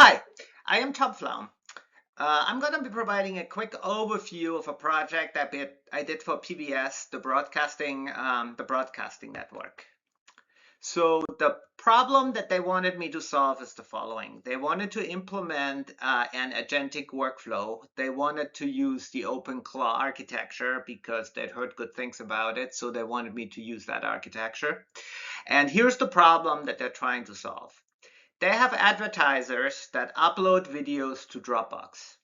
Hi, I am Tom Flaum. I'm going to be providing a quick overview of a project I did for PBS, the broadcasting network. So the problem that they wanted me to solve is the following. They wanted to implement an agentic workflow. They wanted to use the OpenClaw architecture because they'd heard good things about it, so they wanted me to use that architecture. And here's the problem that they're trying to solve. They have advertisers that upload videos to Dropbox.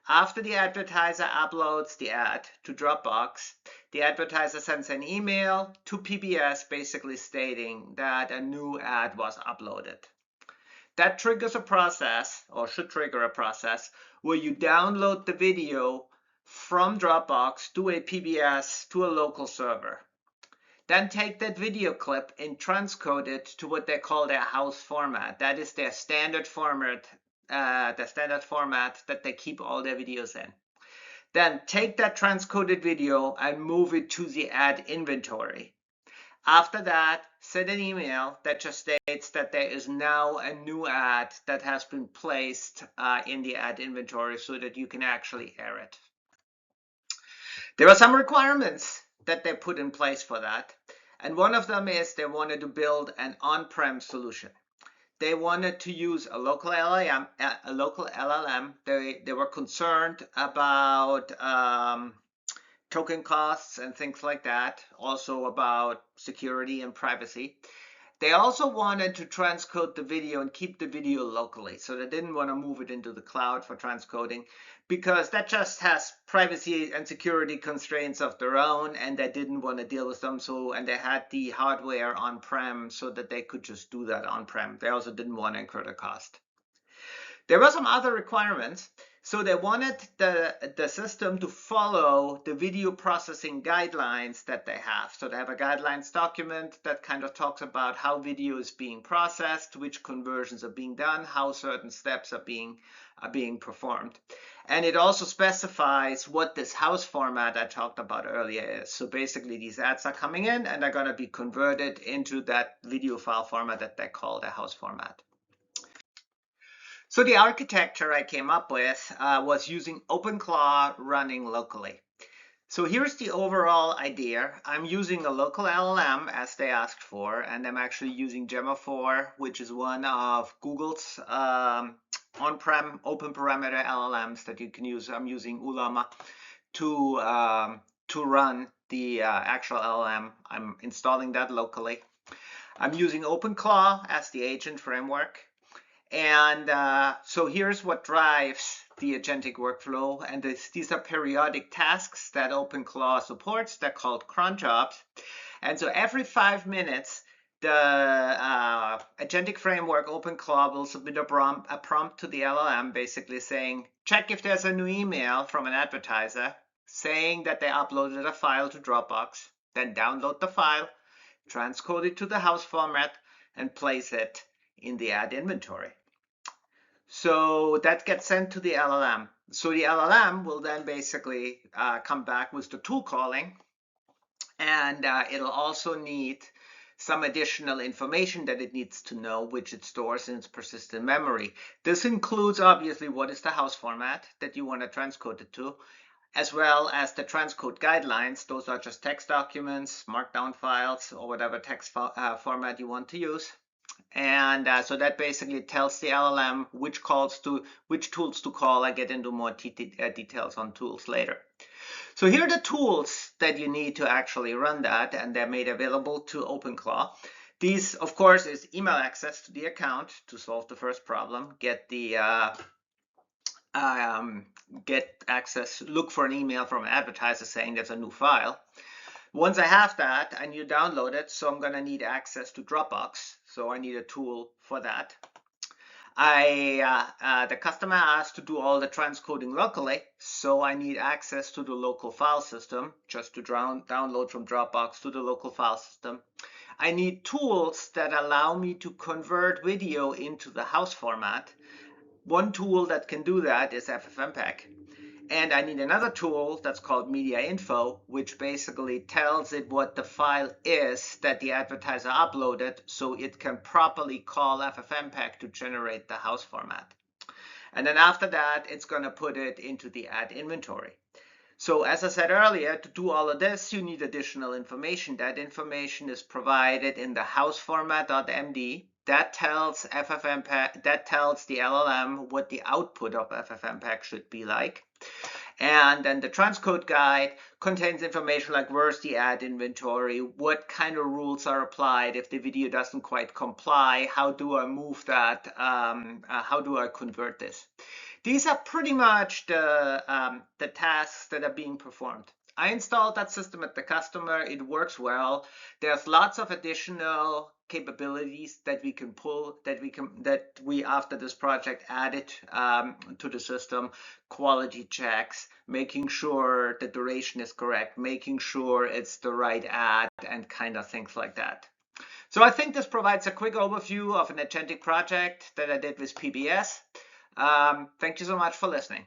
After the advertiser uploads the ad to Dropbox, the advertiser sends an email to PBS basically stating that a new ad was uploaded. That triggers a process, or should trigger a process, where you download the video from Dropbox to a PBS to a local server. Then take that video clip and transcode it to what they call their house format. That is their standard format, that they keep all their videos in. Then take that transcoded video and move it to the ad inventory. After that, send an email that just states that there is now a new ad that has been placed in the ad inventory so that you can actually air it. There are some requirements that they put in place for that. And one of them is they wanted to build an on-prem solution. They wanted to use a local LLM. They were concerned about token costs and things like that, also about security and privacy. They also wanted to transcode the video and keep the video locally. So they didn't want to move it into the cloud for transcoding because that just has privacy and security constraints of their own, and they didn't want to deal with them. And they had the hardware on-prem so that they could just do that on-prem. They also didn't want to incur the cost. There were some other requirements. So they wanted the system to follow the video processing guidelines that they have. So they have a guidelines document that kind of talks about how video is being processed, which conversions are being done, how certain steps are being performed. And it also specifies what this house format I talked about earlier is. So basically these ads are coming in and they're going to be converted into that video file format that they call the house format. So the architecture I came up with was using OpenClaw running locally. So here's the overall idea. I'm using a local LLM as they asked for, and I'm actually using Gemma 4, which is one of Google's on-prem open parameter LLMs that you can use. I'm using Ulama to run the actual LLM. I'm installing that locally. I'm using OpenClaw as the agent framework. And so here's what drives the agentic workflow. And these are periodic tasks that OpenClaw supports. They're called cron jobs. And so every 5 minutes, the agentic framework OpenClaw will submit a prompt to the LLM basically saying, check if there's a new email from an advertiser saying that they uploaded a file to Dropbox, then download the file, transcode it to the house format, and place it in the ad inventory. So that gets sent to the LLM. So the LLM will then basically come back with the tool calling, and it'll also need some additional information that it needs to know, which it stores in its persistent memory. This includes obviously what is the house format that you want to transcode it to, as well as the transcode guidelines. Those are just text documents, markdown files, or whatever text format you want to use. And so that basically tells the LLM which tools to call. I get into more details on tools later. So here are the tools that you need to actually run that, and they're made available to OpenClaw. These, of course, is email access to the account to solve the first problem. Get access, look for an email from an advertiser saying there's a new file. Once I have that, I need to download it, so I'm going to need access to Dropbox. So I need a tool for that. The customer asked to do all the transcoding locally, so I need access to the local file system, just to download from Dropbox to the local file system. I need tools that allow me to convert video into the house format. One tool that can do that is FFmpeg. And I need another tool that's called Media Info, which basically tells it what the file is that the advertiser uploaded so it can properly call FFmpeg to generate the house format. And then after that, it's going to put it into the ad inventory. So as I said earlier, to do all of this, you need additional information. That information is provided in the house format.md. That tells FFmpeg, that tells the LLM what the output of FFmpeg should be like. And then the transcode guide contains information like where's the ad inventory, what kind of rules are applied if the video doesn't quite comply, how do I move that, how do I convert this. These are pretty much the tasks that are being performed. I installed that system at the customer. It works well. There's lots of additional capabilities that we can pull, that we after this project added to the system. Quality checks, making sure the duration is correct, making sure it's the right ad, and kind of things like that. So I think this provides a quick overview of an Agentic project that I did with PBS. Thank you so much for listening.